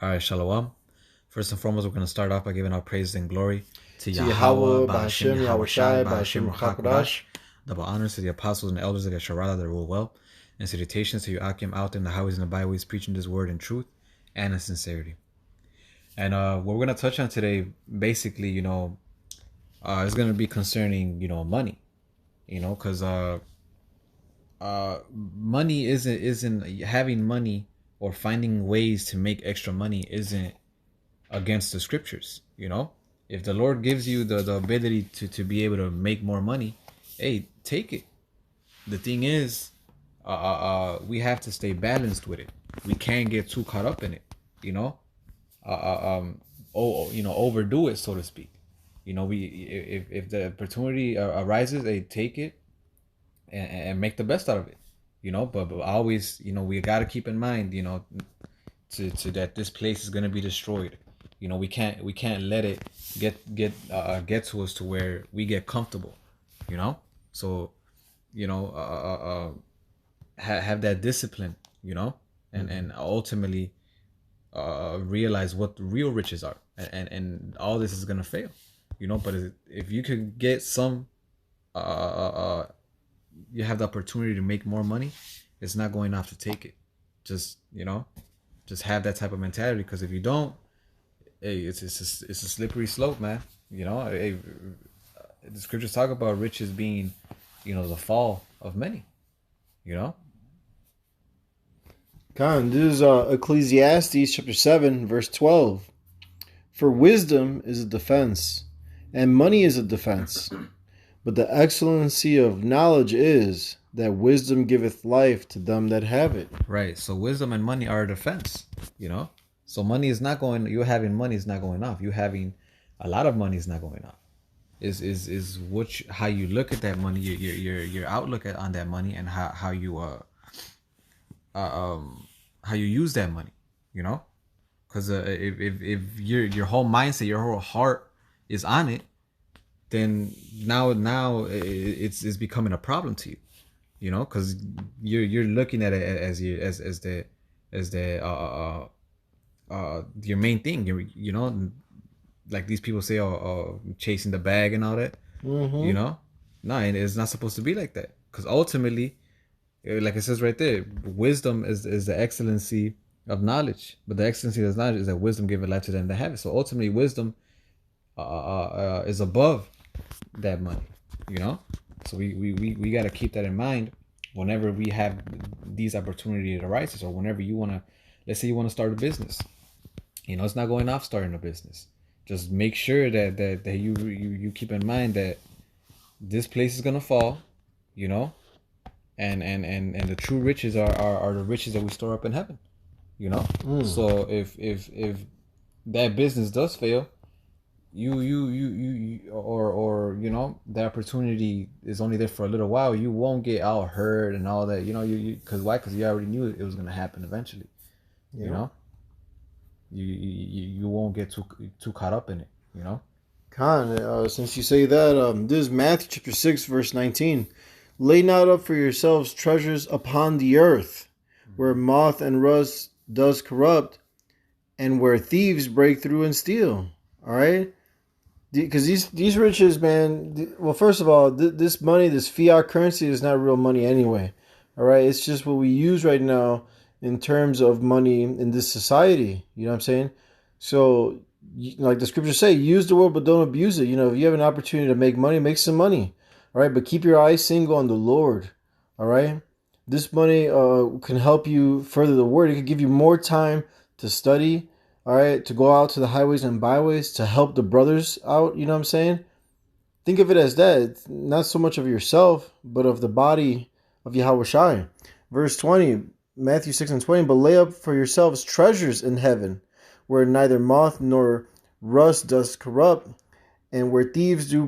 All right, Shalom. First and foremost, we're going to start off by giving our praise and glory to Yahweh, Yahweh, Bahashem, Bahashem, Yahweh Yahushai, Shai, Bahashem, Bahashem, Ruach Ruchakodash. HaKodash. Double honors to the apostles and the elders of Yesharala that rule well, and salutations to you, Akim, out in the highways and the byways, preaching this word in truth and in sincerity. And what we're going to touch on today, basically, is going to be concerning, money, because money isn't having money or finding ways to make extra money isn't against the scriptures. If the Lord gives you the ability to be able to make more money, hey, take it. The thing is, we have to stay balanced with it. We can't get too caught up in it, you know overdo it, so to speak. We if the opportunity arises, they take it and make the best out of it. But always, we got to keep in mind, to that this place is gonna be destroyed. We can't let it get to us to where we get comfortable. So have that discipline. And ultimately realize what real riches are, and all this is gonna fail. But if you could get some, you have the opportunity to make more money, it's not going off to take it. Just have that type of mentality, because if you don't, hey, it's a slippery slope, man. Hey, the scriptures talk about riches being, the fall of many. Khan, this is Ecclesiastes chapter 7, verse 12. For wisdom is a defense, and money is a defense. But the excellency of knowledge is that wisdom giveth life to them that have it. Right. So wisdom and money are a defense. So money is not going. You having money is not going off. You having a lot of money is not going off. Is how you look at that money, your outlook on that money, and how you use that money. Because if your whole mindset, your whole heart is on it, then now it's becoming a problem to you. Because you're looking at it as your main thing. Like these people say, chasing the bag and all that. No, and it's not supposed to be like that. Because ultimately, like it says right there, wisdom is the excellency of knowledge. But the excellency of knowledge is that wisdom giveth life to them that have it. So ultimately, wisdom is above that money. So we got to keep that in mind whenever we have these opportunities arises, or whenever you want to, let's say you want to start a business. It's not going off starting a business. Just make sure that you keep in mind that this place is gonna fall, and the true riches are the riches that we store up in heaven. So if that business does fail, or the opportunity is only there for a little while, you won't get all hurt and all that. Because why? Because you already knew it was gonna happen eventually. You won't get too caught up in it. Khan, since you say that, this is Matthew chapter 6, verse 19. Lay not up for yourselves treasures upon the earth, where moth and rust does corrupt, and where thieves break through and steal. All right? Because these riches, man, well, first of all, this money, this fiat currency is not real money anyway. All right? It's just what we use right now in terms of money in this society. You know what I'm saying? So, like the scriptures say, use the word, but don't abuse it. If you have an opportunity to make money, make some money. All right? But keep your eyes single on the Lord. All right? This money can help you further the word. It can give you more time to study. All right, to go out to the highways and byways to help the brothers out. You know what I'm saying? Think of it as that. It's not so much of yourself, but of the body of Yahweh Shai. Verse 20, Matthew 6 and 20. But lay up for yourselves treasures in heaven, where neither moth nor rust does corrupt, and where thieves do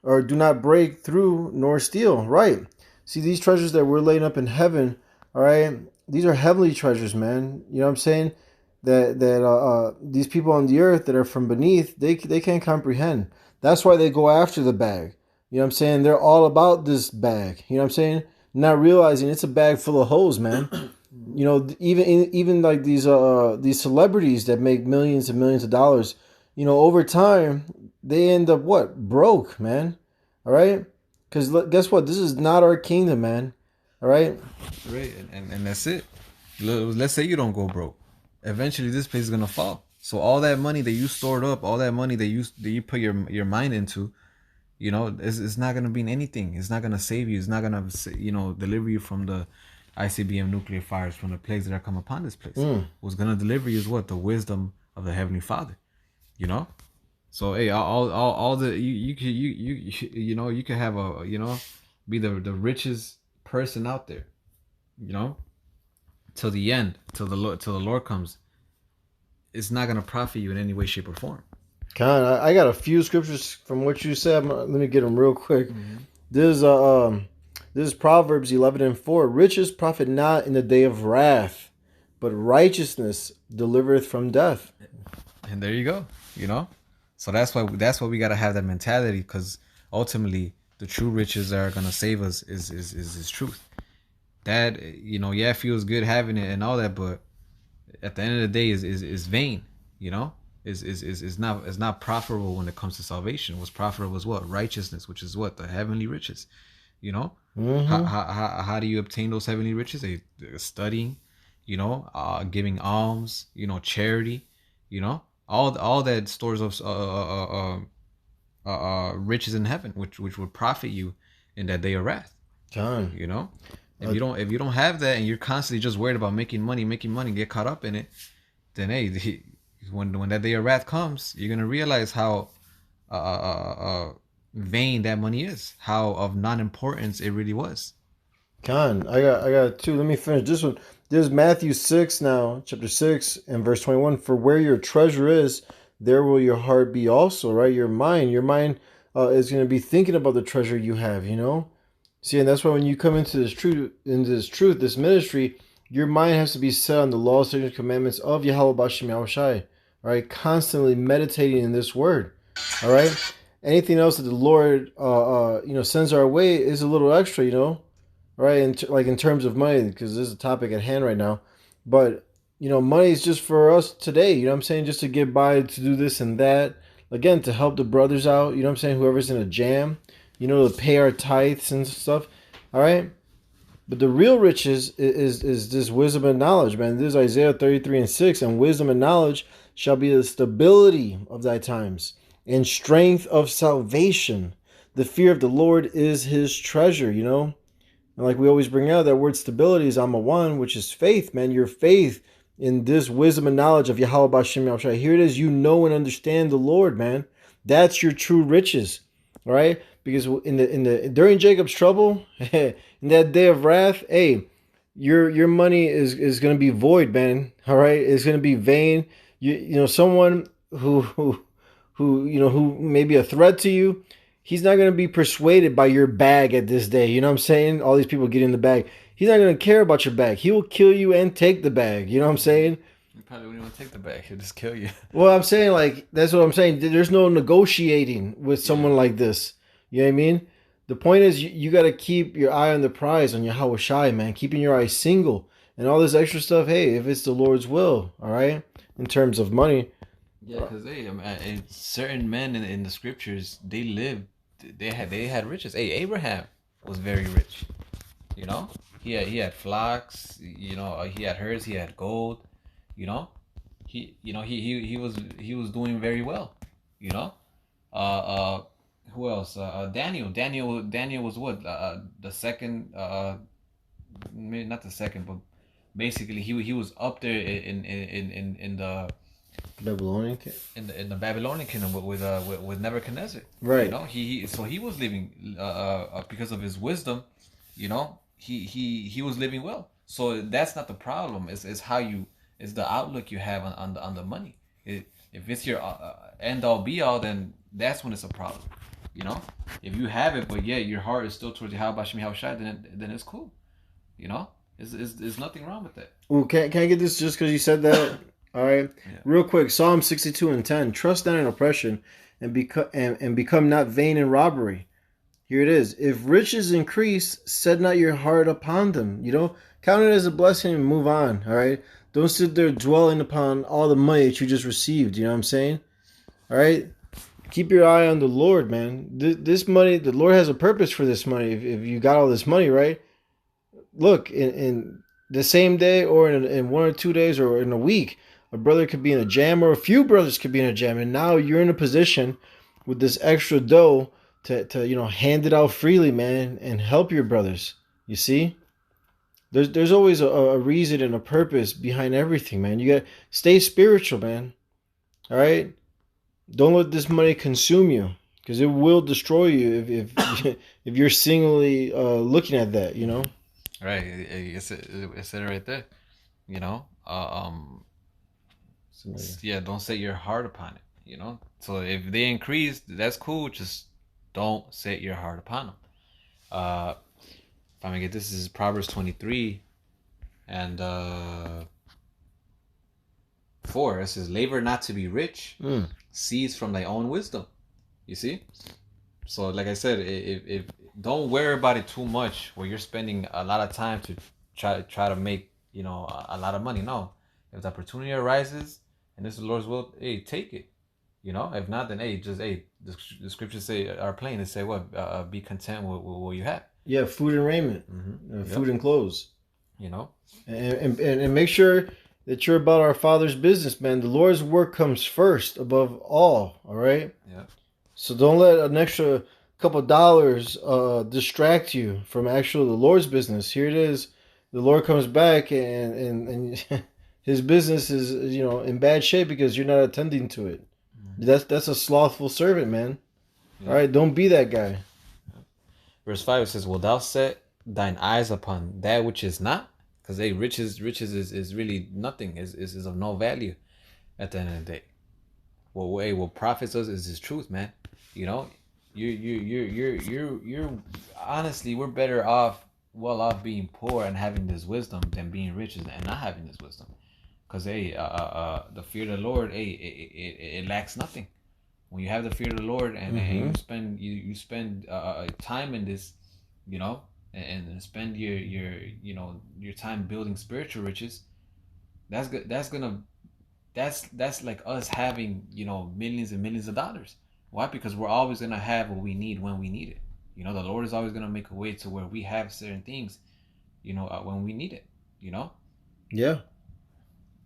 not break through nor steal. Right. See, these treasures that we're laying up in heaven, all right, these are heavenly treasures, man. You know what I'm saying? That these people on the earth that are from beneath, they can't comprehend. That's why they go after the bag. You know what I'm saying? They're all about this bag. You know what I'm saying? Not realizing it's a bag full of holes, man. You know, even like these celebrities that make millions and millions of dollars, you know, over time they end up what, broke, man. All right, because guess what? This is not our kingdom, man. All right, Right, and that's it. Let's say you don't go broke. Eventually, this place is gonna fall. So all that money that you stored up, all that money that you put your mind into, you know, it's not gonna mean anything. It's not gonna save you. It's not gonna, you know, deliver you from the ICBM nuclear fires, from the plagues that are come upon this place. What's gonna deliver you is what? The wisdom of the Heavenly Father. You know. So hey, all the you know, you could have a, you know, be the richest person out there. You know, till the end, till the Lord comes, it's not gonna profit you in any way, shape, or form. Con, I got a few scriptures from what you said. Let me get them real quick. This is Proverbs 11:4. Riches profit not in the day of wrath, but righteousness delivereth from death. And there you go. You know, so that's why we gotta have that mentality, because ultimately the true riches that are gonna save us is truth. That, you know, yeah, it feels good having it and all that, but at the end of the day is vain. You know, is not profitable when it comes to salvation. What's profitable is what? Righteousness, which is what? The heavenly riches. You know, how do you obtain those heavenly riches? Studying, you know, giving alms, you know, charity, you know, all that stores of riches in heaven, which would profit you in that day of wrath. John, You know, if you don't have that, and you're constantly just worried about making money, get caught up in it, then hey, when that day of wrath comes, you're gonna realize how vain that money is, how of non-importance it really was. Con, I got two. Let me finish this one. This is Matthew 6 now, chapter 6 and verse 21. For where your treasure is, there will your heart be also, right? Your mind is going to be thinking about the treasure you have, you know? See, and that's why when you come into this truth, this ministry, your mind has to be set on the law, statutes, commandments of Yahweh Bashem Yahushai. All right, constantly meditating in this word. All right, anything else that the Lord, sends our way is a little extra, you know, right? And like in terms of money, because this is a topic at hand right now. But you know, money is just for us today. You know what I'm saying? Just to get by, to do this and that. Again, to help the brothers out. You know what I'm saying? Whoever's in a jam, you know, to pay our tithes and stuff. All right. But the real riches is this wisdom and knowledge, man. This is Isaiah 33:6. And wisdom and knowledge shall be the stability of thy times and strength of salvation. The fear of the Lord is his treasure, you know. And like we always bring out, that word stability is Amma 1, which is faith, man. Your faith in this wisdom and knowledge of Yahweh Bashem Yahushua. Here it is, you know and understand the Lord, man. That's your true riches. All right? Because during Jacob's trouble, in that day of wrath, hey, your money is going to be void, man. All right, it's going to be vain. You know, someone who may be a threat to you, he's not going to be persuaded by your bag at this day. You know what I'm saying? All these people get in the bag. He's not going to care about your bag. He will kill you and take the bag. You know what I'm saying? You probably wouldn't even take the bag. He'll just kill you. Well, I'm saying, like, that's what I'm saying. There's no negotiating with someone like this. You know what I mean? The point is, you got to keep your eye on the prize, on Yahweh Shai, man. Keeping your eyes single. And all this extra stuff, hey, if it's the Lord's will, all right? In terms of money. Yeah, because certain men in the scriptures, they had riches. Hey, Abraham was very rich. You know? He had flocks, you know, he had herds, he had gold, you know? He was doing very well, you know? Who else? Daniel was what? The second, maybe not the second, but basically he was up there in the Babylonian in the Babylonian kingdom with Nebuchadnezzar. Right. You know, he was living because of his wisdom, you know, he was living well. So that's not the problem. It's how it's the outlook you have on the money. If it's your end all be all, then that's when it's a problem. You know, if you have it, but yeah, your heart is still towards Yahweh Bashem Yahushai, then it's cool. You know, there's nothing wrong with that. Well, can I get this just because you said that? All right, yeah. Real quick. Psalm 62:10. Trust not in oppression, and become not vain in robbery. Here it is. If riches increase, set not your heart upon them. Count it as a blessing and move on. All right. Don't sit there dwelling upon all the money that you just received. You know what I'm saying? All right. Keep your eye on the Lord, man. This money, the Lord has a purpose for this money. If you got all this money, right? Look, in the same day or in 1 or 2 days or in a week, a brother could be in a jam or a few brothers could be in a jam. And now you're in a position with this extra dough to hand it out freely, man, and help your brothers. You see? There's always a reason and a purpose behind everything, man. You got to stay spiritual, man. All right? Don't let this money consume you, because it will destroy you if if you're singly looking at that. Right. It said it right there. Yeah. Don't set your heart upon it. So if they increase, that's cool. Just don't set your heart upon them. If I may get this is Proverbs 23 and 4. It says, "Labor not to be rich, cease from thy own wisdom." You see? So like I said, if don't worry about it too much where you're spending a lot of time to try to make a lot of money. No. If the opportunity arises and this is the Lord's will, hey, take it. If not, then the scriptures are plain. They say what? Be content with what you have. Yeah, food and raiment, food and clothes. And make sure that you're about our Father's business, man. The Lord's work comes first above all right? Yeah. So don't let an extra couple dollars distract you from the Lord's business. Here it is. The Lord comes back and his business is in bad shape because you're not attending to it. That's a slothful servant, man. Yeah. All right, don't be that guy. Verse 5, it says, "Wilt thou set thine eyes upon that which is not?" Because riches is really nothing. Is of no value at the end of the day. What profits us is His truth, man. You're honestly, we're better off, being poor and having this wisdom than being rich and not having this wisdom. Because the fear of the Lord, it lacks nothing. When you have the fear of the Lord and you spend time in this, and spend your time building spiritual riches, that's good. That's like us having millions and millions of dollars. Why? Because we're always gonna have what we need when we need it. The Lord is always gonna make a way to where we have certain things, when we need it. Yeah.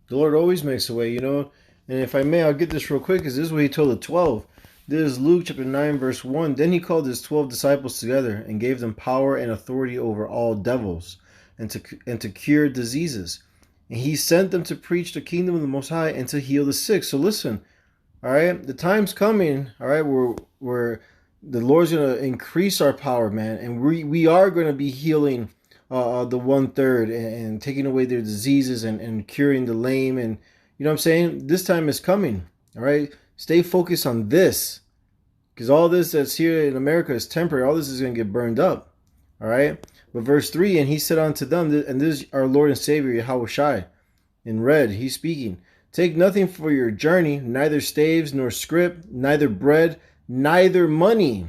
The Lord always makes a way, And if I may, I'll get this real quick, because this is what He told the 12. This is Luke chapter 9, verse 1. Then He called His 12 disciples together and gave them power and authority over all devils and to cure diseases. And He sent them to preach the kingdom of the Most High and to heal the sick. So listen, all right, the time's coming, all right, where the Lord's going to increase our power, man. And we are going to be healing the 1/3 and taking away their diseases and curing the lame. And you know what I'm saying? This time is coming. All right. Stay focused on this, because all this that's here in America is temporary. All this is going to get burned up. All right. But verse 3, and He said unto them, and this is our Lord and Savior, Yahushua. In red, He's speaking. Take nothing for your journey, neither staves nor scrip, neither bread, neither money,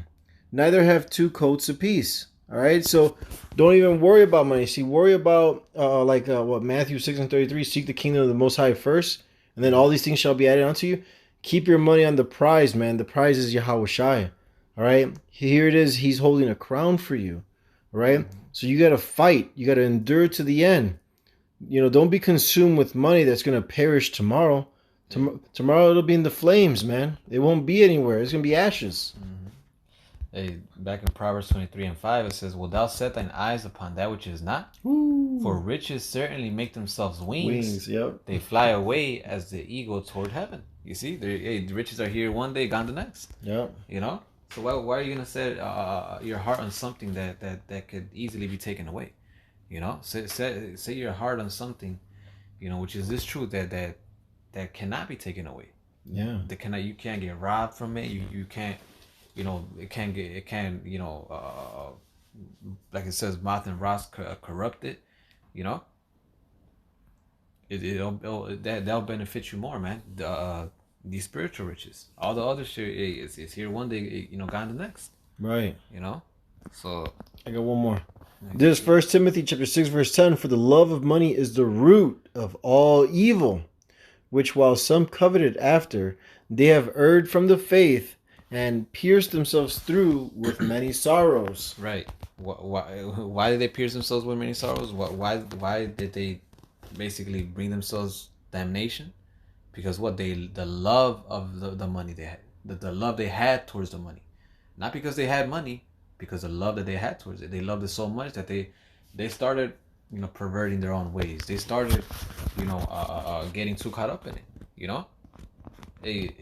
neither have 2 coats apiece. All right, so don't even worry about money. See, worry about what Matthew 6:33, seek the kingdom of the Most High first, and then all these things shall be added unto you. Keep your money on the prize, man. The prize is Yahushua. All right, here it is. He's holding a crown for you. All right, so you got to fight. You got to endure to the end. Don't be consumed with money that's going to perish tomorrow. Tomorrow it'll be in the flames, man. It won't be anywhere. It's going to be ashes. Hey, back in Proverbs 23 and 5, it says, "Wilt thou set thine eyes upon that which is not? Ooh. For riches certainly make themselves wings. Wings, yep. They fly away as the eagle toward heaven." You see, the riches are here one day, gone the next. Yep. So why are you gonna set your heart on something that could easily be taken away? Set your heart on something, which is this truth that cannot be taken away. Yeah. You can't get robbed from it. You can't. Like it says, moth and rust corrupt it. That'll benefit you more, man. These spiritual riches, all the other shit is here one day, gone the next. Right. So I got one more. This 1 Timothy chapter 6 verse 10, for the love of money is the root of all evil, which while some coveted after, they have erred from the faith and pierced themselves through with many sorrows. right. Why did they pierce themselves with many sorrows? Why did they basically bring themselves damnation? Because the love of the money they had, the love they had towards the money, not because they had money, because the love that they had towards it. They loved it so much that they started, perverting their own ways. They started, getting too caught up in it. They,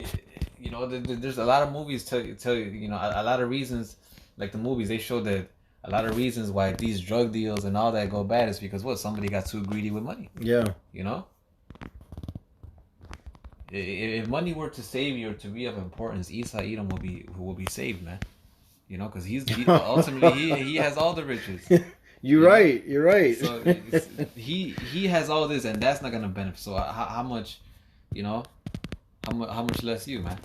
there's a lot of movies tell you, a lot of reasons, like the movies, they show that a lot of reasons why these drug deals and all that go bad is because somebody got too greedy with money. Yeah. If money were to save you or to be of importance, Isa Edom will be saved, man. Because ultimately he has all the riches. You're right. So he has all this, and that's not gonna benefit. So how much, how much less you, man?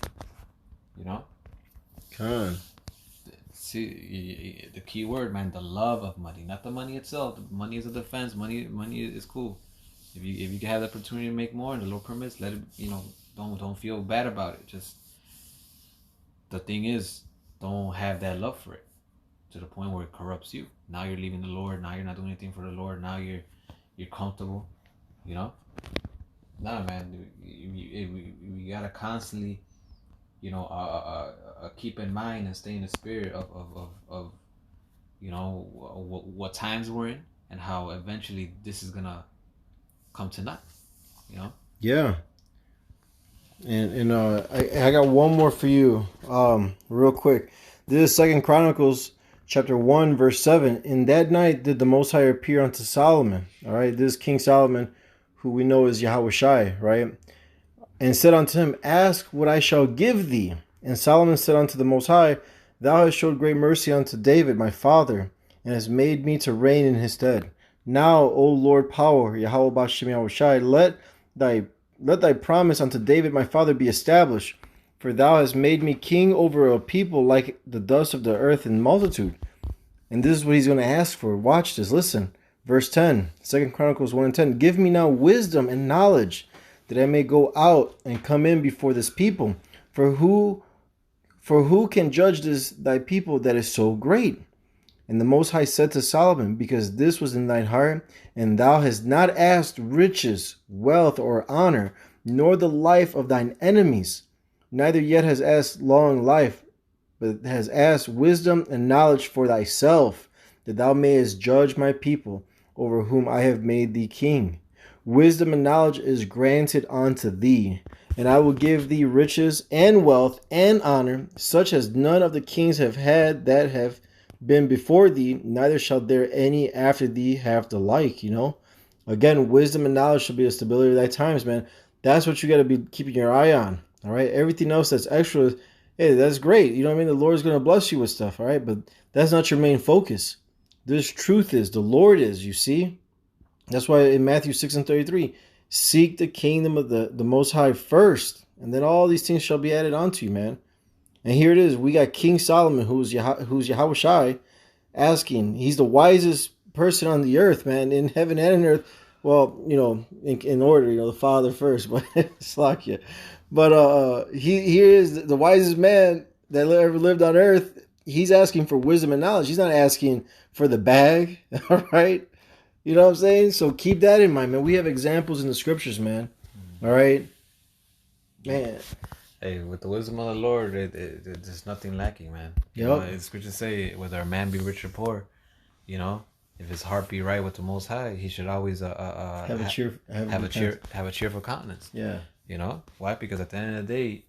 Con. See, the key word, man, the love of money, not the money itself. Money is a defense. Money is cool. If you have the opportunity to make more and the Lord permits, let it. Don't feel bad about it. Just the thing is, don't have that love for it to the point where it corrupts you. Now you're leaving the Lord. Now you're not doing anything for the Lord. Now you're comfortable. Nah, man, we gotta constantly, keep in mind and stay in the spirit of what times we're in and how eventually this is gonna come to naught. Yeah. And I got one more for you, real quick. This is 2 Chronicles chapter 1 verse 7. In that night did the Most High appear unto Solomon. All right, this is King Solomon, who we know is Yahushai, right? And said unto him, ask what I shall give thee. And Solomon said unto the Most High, thou hast showed great mercy unto David my father, and hast made me to reign in his stead. Now, O Lord power, Yahweh Bashem Yahushai, let thy promise unto David my father be established, for thou hast made me king over a people like the dust of the earth in multitude. And this is what he's going to ask for. Watch this. Listen. Verse 10, 2 Chronicles 1 and 10. Give me now wisdom and knowledge, that I may go out and come in before this people. For who can judge this thy people that is so great? And the Most High said to Solomon, because this was in thine heart, and thou hast not asked riches, wealth, or honor, nor the life of thine enemies, neither yet has asked long life, but has asked wisdom and knowledge for thyself, that thou mayest judge my people, over whom I have made thee king. Wisdom and knowledge is granted unto thee, and I will give thee riches and wealth and honor, such as none of the kings have had that have been before thee, neither shall there any after thee have the like. Again, wisdom and knowledge shall be the stability of thy times, man. That's what you got to be keeping your eye on. All right, everything else that's extra, hey, that's great. You know what I mean? The Lord's going to bless you with stuff. All right, but that's not your main focus. This truth is, the Lord is, you see. That's why in Matthew 6 and 33, seek the kingdom of the Most High first, and then all these things shall be added onto you, man. And here it is. We got King Solomon, who's Yahushai, asking. He's the wisest person on the earth, man, in heaven and in earth. Well, in order, the Father first, but slack you. But he is the wisest man that ever lived on earth. He's asking for wisdom and knowledge. He's not asking for the bag, all right? You know what I'm saying? So keep that in mind, man. We have examples in the scriptures, man. All right? Man. Hey, with the wisdom of the Lord, there's nothing lacking, man. It's scripture say, whether a man be rich or poor, if his heart be right with the Most High, he should always have a cheerful countenance. Yeah. Why? Because at the end of the day,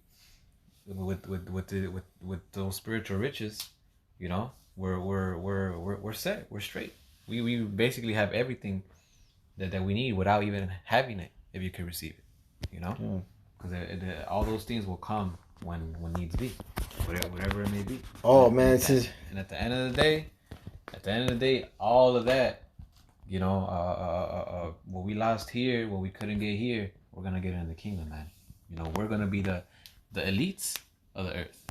with those spiritual riches, we're set, we're straight. We basically have everything that we need without even having it, if you can receive it. Yeah. Because all those things will come when needs be, whatever it may be. Oh, man, and at the end of the day, all of that, what we lost here, what we couldn't get here, we're gonna get in the kingdom, man. We're gonna be the elites of the earth.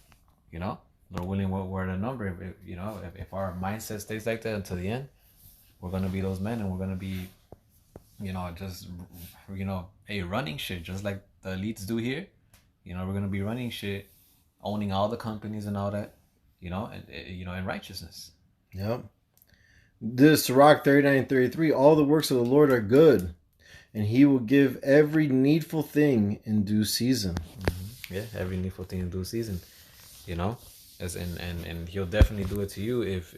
Lord willing, we're at a number. If our mindset stays like that until the end, we're gonna be those men, and we're gonna be, just running shit just like the elites do here. We're gonna be running shit, owning all the companies and all that, in righteousness. Yep. This Sirach 39:33. All the works of the Lord are good, and He will give every needful thing in due season. Mm-hmm. Yeah, every needful thing in due season. And He'll definitely do it to you if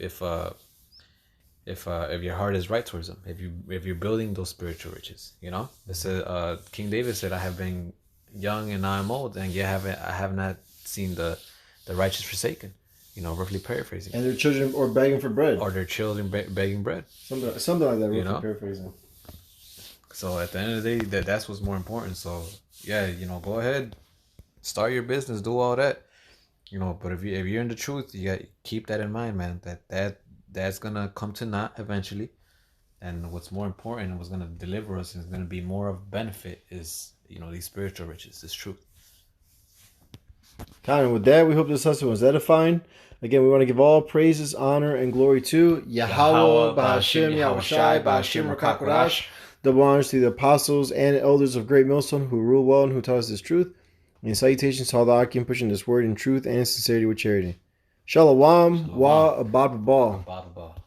your heart is right towards Him. If you're building those spiritual riches. It said, King David said, "I have been young and now I'm old, and yet I have not seen the righteous forsaken." Roughly paraphrasing. And their children or begging for bread. Or their children begging bread. Something like that, roughly paraphrasing. So at the end of the day, that's what's more important. So yeah, go ahead, start your business, do all that. But if you're in the truth, you got to keep that in mind, man. That's gonna come to naught eventually. And what's more important and what's gonna deliver us and is gonna be more of benefit is, these spiritual riches, this truth. Con, with that, we hope this lesson was edifying. Again, we want to give all praises, honor, and glory to Yahweh, Ba'Hashem, Yahushai, Ba'Hashem, Rakakwadash. Double honors to the apostles and elders of Great Millstone who rule well and who taught us this truth. And salutations to all the Akim pushing this word in truth and sincerity with charity. Shalom, wa abad babal.